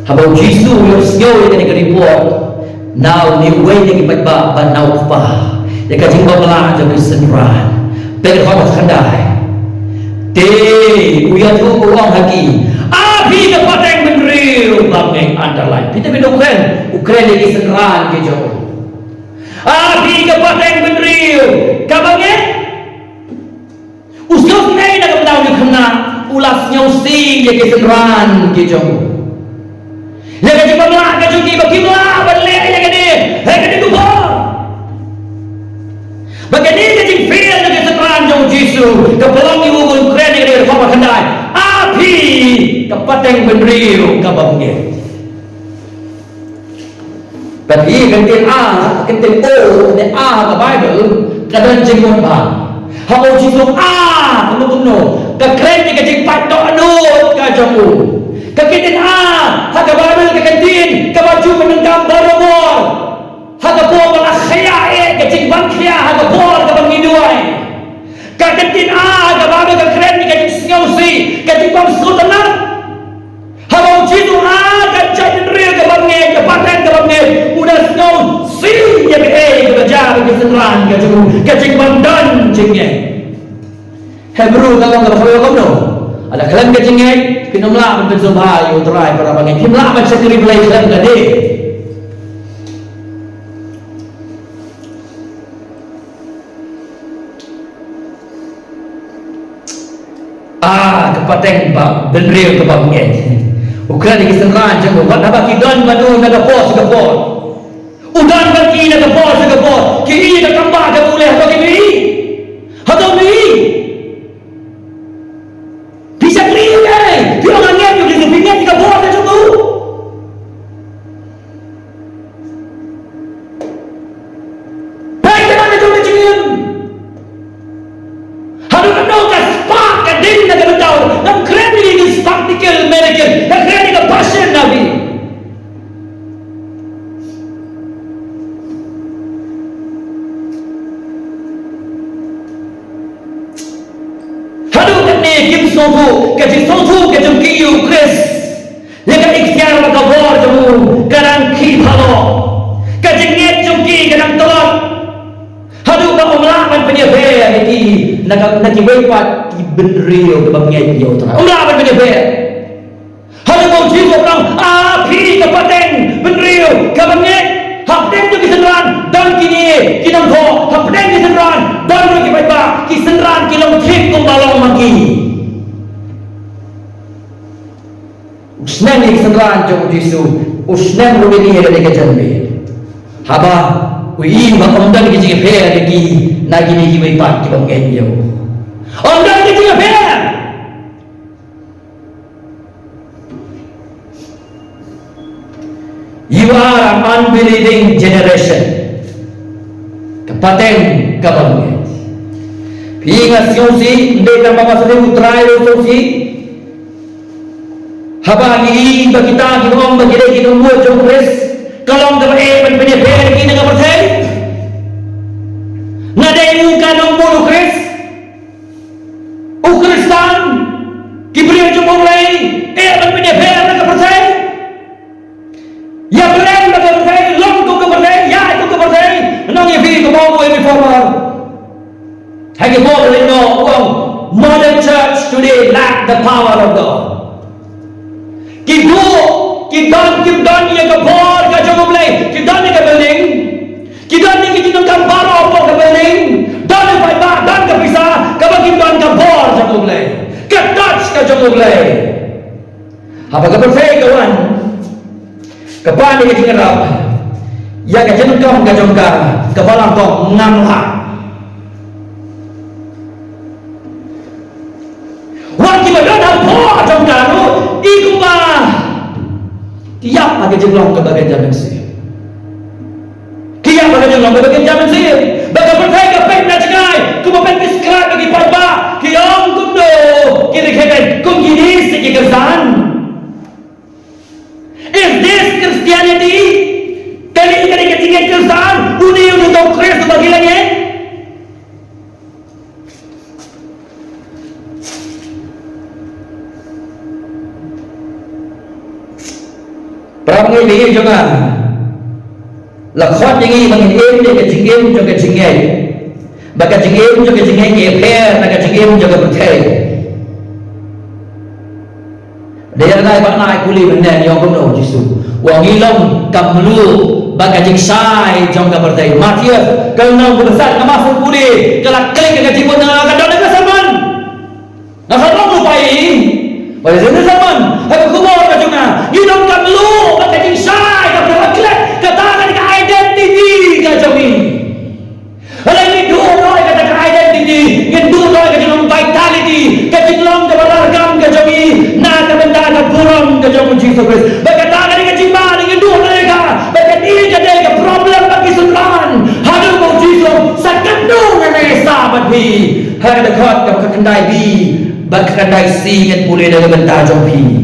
Habang Jisu yung siyaw yung report, now ni way ni ipagba banaw pa. Yung kajing babala dyan yung senran. Pero kung kanday, uyat ko uang hagi. Abi na pateng menriu bangeng underline. Kita binukan, Ukraine yung senran ke Joko. Abi ka pateng menriu, kabangeng? Usgaw sinay na kamdaw ni kana, ulas nyaw sing yung senran ke Joko. Yang kita melak kecuali bagaimana balik yang ini tuh bagaimana jadi feel dengan seteran jauh Yesus kepelang ibu pun keren yang dia bawa kendai api kepateng benriu kabangnya tapi kentin A kentin O ne A ke Bible kadang jenggot bang habo Yesus A kuno kekeren yang kecil patok anut kajamu kakitin hagababel kakantin kabaju menengkam barobor hagabor malakhaya kecik bangkhya hagabor kabangiduai kakantin hagababel kakren kecik singausi kecik bang sultanan habau jitu kacai real kabangnya kapatan kabangnya udah singau si ya kebajar kesenran kecik bandan jengnya Hebrew kalau kamu ada kelam kecingnya, pinamla menbezomha yo try para bangin. Pinamla man sa reply kelam gade. Kepateng ba benril ke bangin. Ukran ni kesenran jeng buat apa kidan banu naga pos ke pos. Udan bagi naga pos ke pos. Kini naga kambah ke boleh bagi ni. Hatau ni. Bisa clear kan? Dia orang yang juga sepingan jika buat macam tu. Baik mana tu macam ni? Harus tahu kan spark kan din nak kena tahu. Nam keren ni spectacle American. Nam keren ni passion Nabi. Kim sofu, kecik sofu kecik kiu Chris, lekat ikhtiar makabor jemu, kadang ki halo, kecik net jumki kadang tolak, hadu bang umlah man penyebab lagi, nak wepat ki benrio ke bang nyai dia utara, umlah man penyebab, hadu bang jiwa orang api kepateng benrio ke bang nyai, hapdeng tu kisenran dan kini kinam ho, hapdeng kisenran dan lagi wepat kisenran kilom kip kumbalong maki. Usnang ni kesenran jauh Yesus, usnang rubini yang ada kejanbe. Haba, ui makomdan kecik fair lagi, nagi ni kibai pak kibang enyo. Omdan kecik fair. You are an unbelieving generation. Kapateng kabang. Pingas yosi, ndeka bapa sore utrai yosi. Habagi ba kita ginom ba gire ginom mo jong Chris kalong da ban benefer kini nga percay naday mo kanong mo Chris o Kristan kibriyo jong mo lay ban benefer nga percay ya blen ba percay long ko ka percay ya ito ka percay nang ibi ko mo imi forward hagi mo no modern church today lack the power of God. Kidan yang kebor ka jom mulai kidan ni ka building kidan ni kita nak baro apa ka building dan apa dan ka bisa ka bagi dan ka bor jom mulai ka touch ka jom mulai apa ka perfect kawan kapan ni kita ngarap ya ka jom ka jom ka balang kong ngamla wan kita dah bor jom ka iku ba tiap agak jenglong ke bagian zaman saya tiap agak jenglong ke bagian zaman saya baga percaya ke pek na cegai ku pek describe bagi papa kiong kundo kiri keben kung gini segi kesan is this Christianity kali ketiga Kristen uni untuk Kristus bagi lagi Orang ini jangan lakon yang ini mengin dia kecingin juga kecingin, baka cingin juga kecingin keper, baka cingin juga berkai. Dia naik pak naik kuli benda yang benar jisu. Wang ilong kamlu baka jingsai jangka bertai. Matius kalau bersat kamasuk kuli kalau klik ke jibun dengan kadang dengan zaman. Nasabang lupai. Pada sini zaman aku kumor ke junga. Ilong kamlu baka jingsai kapal klik katakan ke identiti ke jami. Kalau ini dua orang kata ke identiti, ini dua orang kata vitality, kecilong ke beragam ke jami. Burung ke jamu Jesus Christ. Berkata dengan cimba dengan dua mereka. Berkata ini jadi problem bagi sultan. Hadu mau Jesus sakit dong dengan sahabat bi. Hari dekat ke kendai bi, berkendai si yang boleh dengan bentar jompi.